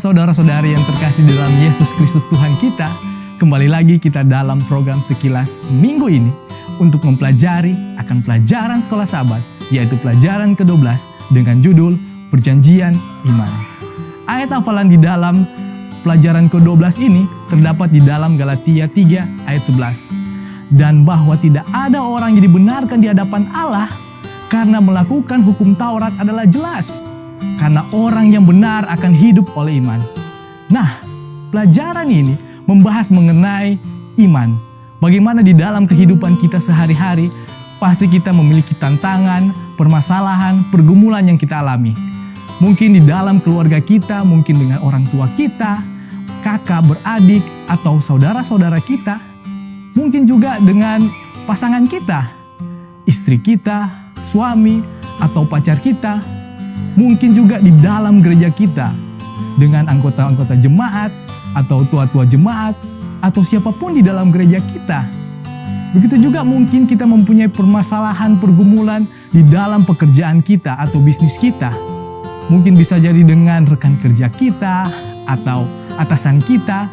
saudara-saudari yang terkasih di dalam Yesus Kristus Tuhan kita. Kembali lagi kita dalam program Sekilas minggu ini untuk mempelajari akan pelajaran sekolah Sabat, yaitu pelajaran ke-12 dengan judul Perjanjian Iman. Ayat hafalan di dalam pelajaran ke-12 ini terdapat di dalam Galatia 3 ayat 11. Dan bahwa tidak ada orang yang dibenarkan di hadapan Allah karena melakukan hukum Taurat adalah jelas. Karena orang yang benar akan hidup oleh iman. Nah, pelajaran ini membahas mengenai iman. Bagaimana di dalam kehidupan kita sehari-hari, pasti kita memiliki tantangan, permasalahan, pergumulan yang kita alami. Mungkin di dalam keluarga kita, mungkin dengan orang tua kita, kakak, beradik, atau saudara-saudara kita. Mungkin juga dengan pasangan kita, istri kita, suami, atau pacar kita. Mungkin juga di dalam gereja kita, dengan anggota-anggota jemaat, atau tua-tua jemaat, atau siapapun di dalam gereja kita. Begitu juga mungkin kita mempunyai permasalahan, pergumulan di dalam pekerjaan kita atau bisnis kita. Mungkin bisa jadi dengan rekan kerja kita, atau atasan kita.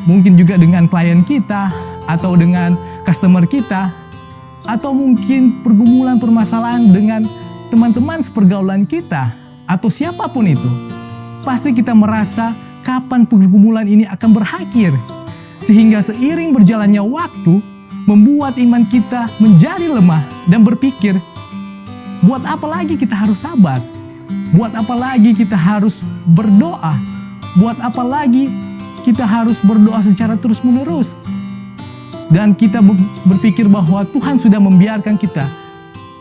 Mungkin juga dengan klien kita, atau dengan customer kita. Atau mungkin pergumulan permasalahan dengan teman-teman sepergaulan kita, atau siapapun itu. Pasti kita merasa kapan pergumulan ini akan berakhir. Sehingga seiring berjalannya waktu, membuat iman kita menjadi lemah dan berpikir, buat apa lagi kita harus sabar? Buat apa lagi kita harus berdoa? Buat apa lagi kita harus berdoa secara terus-menerus? Dan kita berpikir bahwa Tuhan sudah membiarkan kita.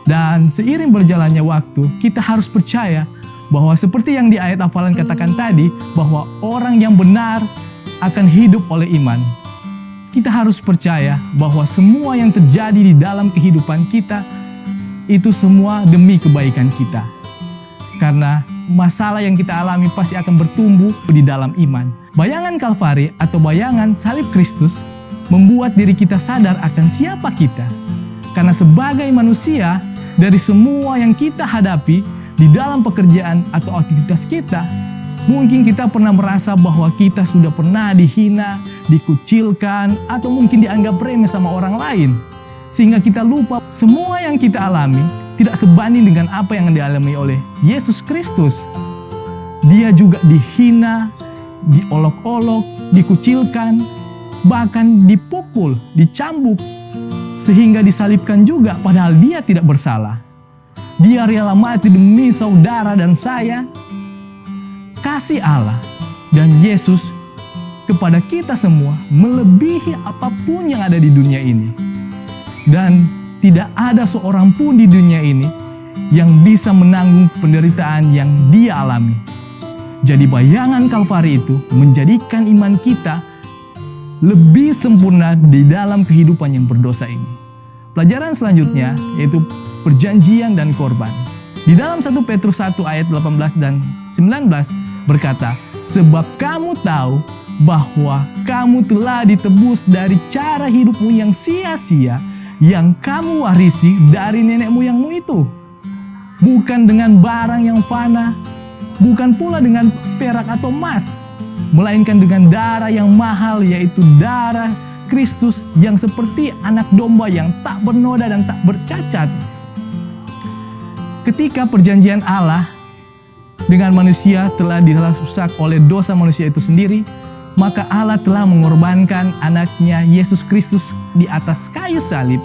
Dan seiring berjalannya waktu, kita harus percaya bahwa seperti yang di ayat hafalan katakan tadi, bahwa orang yang benar akan hidup oleh iman. Kita harus percaya bahwa semua yang terjadi di dalam kehidupan kita, itu semua demi kebaikan kita. Karena masalah yang kita alami pasti akan bertumbuh di dalam iman. Bayangan Kalvari atau bayangan salib Kristus membuat diri kita sadar akan siapa kita. Karena sebagai manusia, dari semua yang kita hadapi di dalam pekerjaan atau aktivitas kita, mungkin kita pernah merasa bahwa kita sudah pernah dihina, dikucilkan, atau mungkin dianggap remeh sama orang lain. Sehingga kita lupa semua yang kita alami tidak sebanding dengan apa yang dialami oleh Yesus Kristus. Dia juga dihina, diolok-olok, dikucilkan, bahkan dipukul, dicambuk, sehingga disalibkan juga padahal dia tidak bersalah. Dia rela mati demi saudara dan saya. Kasih Allah dan Yesus kepada kita semua melebihi apapun yang ada di dunia ini. Dan tidak ada seorang pun di dunia ini yang bisa menanggung penderitaan yang dia alami. Jadi bayangan Kalvari itu menjadikan iman kita lebih sempurna di dalam kehidupan yang berdosa ini. Pelajaran selanjutnya yaitu perjanjian dan korban. Di dalam 1 Petrus 1 ayat 18 dan 19 berkata, sebab kamu tahu bahwa kamu telah ditebus dari cara hidupmu yang sia-sia yang kamu warisi dari nenek moyangmu itu. Bukan dengan barang yang fana, bukan pula dengan perak atau emas, melainkan dengan darah yang mahal, yaitu darah Kristus yang seperti anak domba yang tak bernoda dan tak bercacat. Ketika perjanjian Allah dengan manusia telah dirusak oleh dosa manusia itu sendiri, maka Allah telah mengorbankan anaknya Yesus Kristus di atas kayu salib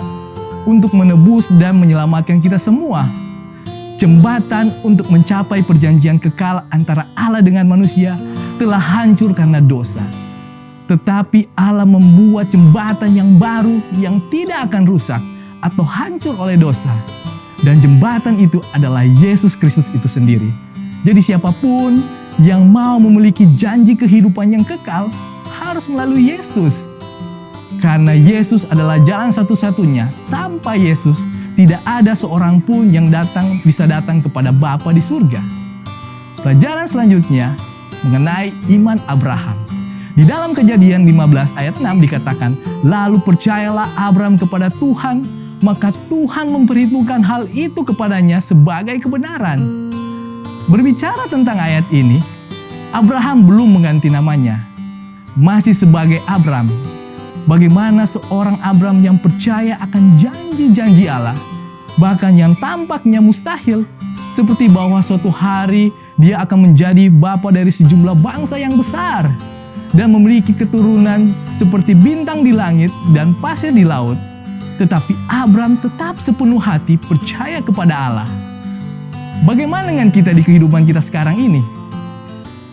untuk menebus dan menyelamatkan kita semua. Jembatan untuk mencapai perjanjian kekal antara Allah dengan manusia telah hancur karena dosa. Tetapi Allah membuat jembatan yang baru yang tidak akan rusak atau hancur oleh dosa. Dan jembatan itu adalah Yesus Kristus itu sendiri. Jadi siapapun yang mau memiliki janji kehidupan yang kekal harus melalui Yesus. Karena Yesus adalah jalan satu-satunya. Tanpa Yesus tidak ada seorang pun yang bisa datang kepada Bapa di surga. Pelajaran selanjutnya mengenai iman Abraham. Di dalam Kejadian 15 ayat 6 dikatakan, lalu percayalah Abraham kepada Tuhan, maka Tuhan memperhitungkan hal itu kepadanya sebagai kebenaran. Berbicara tentang ayat ini, Abraham belum mengganti namanya, masih sebagai Abram. Bagaimana seorang Abram yang percaya akan janji-janji Allah, bahkan yang tampaknya mustahil, seperti bahwa suatu hari dia akan menjadi bapa dari sejumlah bangsa yang besar dan memiliki keturunan seperti bintang di langit dan pasir di laut. Tetapi Abram tetap sepenuh hati percaya kepada Allah. Bagaimana dengan kita di kehidupan kita sekarang ini?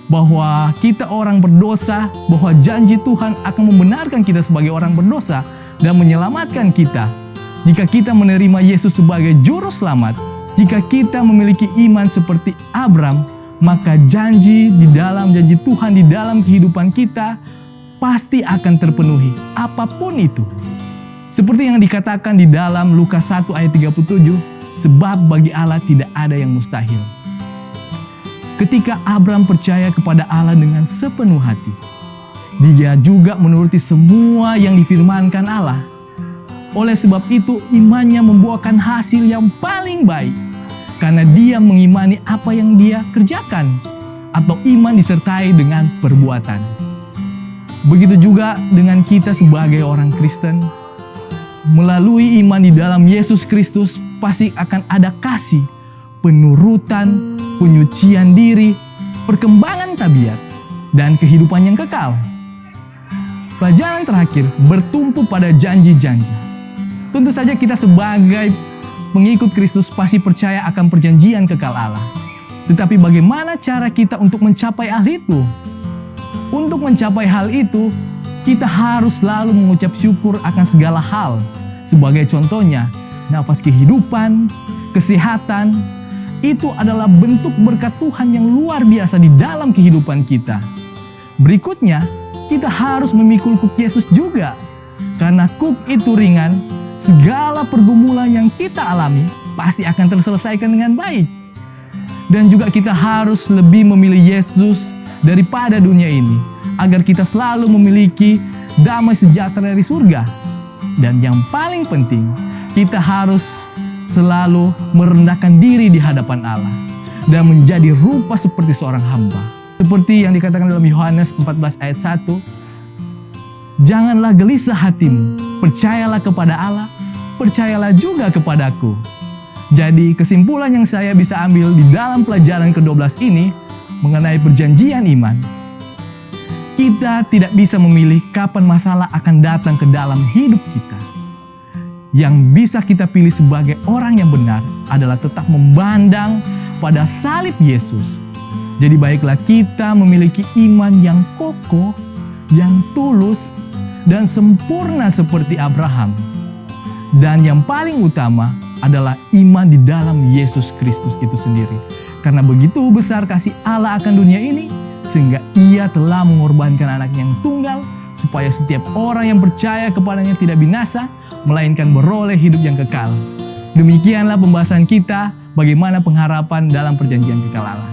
Bahwa kita orang berdosa, bahwa janji Tuhan akan membenarkan kita sebagai orang berdosa dan menyelamatkan kita. Jika kita menerima Yesus sebagai juru selamat, jika kita memiliki iman seperti Abram, maka janji Tuhan di dalam kehidupan kita pasti akan terpenuhi, apapun itu. Seperti yang dikatakan di dalam Lukas 1 ayat 37, sebab bagi Allah tidak ada yang mustahil. Ketika Abram percaya kepada Allah dengan sepenuh hati, dia juga menuruti semua yang difirmankan Allah. Oleh sebab itu, imannya membuahkan hasil yang paling baik, karena dia mengimani apa yang dia kerjakan, atau iman disertai dengan perbuatan. Begitu juga dengan kita sebagai orang Kristen. Melalui iman di dalam Yesus Kristus, pasti akan ada kasih, penurutan, penyucian diri, perkembangan tabiat, dan kehidupan yang kekal. Pelajaran terakhir bertumpu pada janji-janji. Tentu saja kita sebagai pengikut Kristus pasti percaya akan perjanjian kekal Allah. Tetapi bagaimana cara kita untuk mencapai hal itu? Untuk mencapai hal itu, kita harus selalu mengucap syukur akan segala hal. Sebagai contohnya, nafas kehidupan, kesehatan, itu adalah bentuk berkat Tuhan yang luar biasa di dalam kehidupan kita. Berikutnya, kita harus memikul kuk Yesus juga. Karena kuk itu ringan, segala pergumulan yang kita alami pasti akan terselesaikan dengan baik. Dan juga kita harus lebih memilih Yesus daripada dunia ini, agar kita selalu memiliki damai sejahtera dari surga. Dan yang paling penting, kita harus selalu merendahkan diri di hadapan Allah dan menjadi rupa seperti seorang hamba. Seperti yang dikatakan dalam Yohanes 14 ayat 1, janganlah gelisah hatimu, percayalah kepada Allah, percayalah juga kepadaku. Jadi kesimpulan yang saya bisa ambil di dalam pelajaran ke-12 ini mengenai perjanjian iman, kita tidak bisa memilih kapan masalah akan datang ke dalam hidup kita. Yang bisa kita pilih sebagai orang yang benar adalah tetap memandang pada salib Yesus. Jadi baiklah kita memiliki iman yang kokoh, yang tulus, dan sempurna seperti Abraham. Dan yang paling utama adalah iman di dalam Yesus Kristus itu sendiri. Karena begitu besar kasih Allah akan dunia ini, sehingga Ia telah mengorbankan anaknya yang tunggal, supaya setiap orang yang percaya kepadanya tidak binasa, melainkan beroleh hidup yang kekal. Demikianlah pembahasan kita, bagaimana pengharapan dalam perjanjian kekal Allah.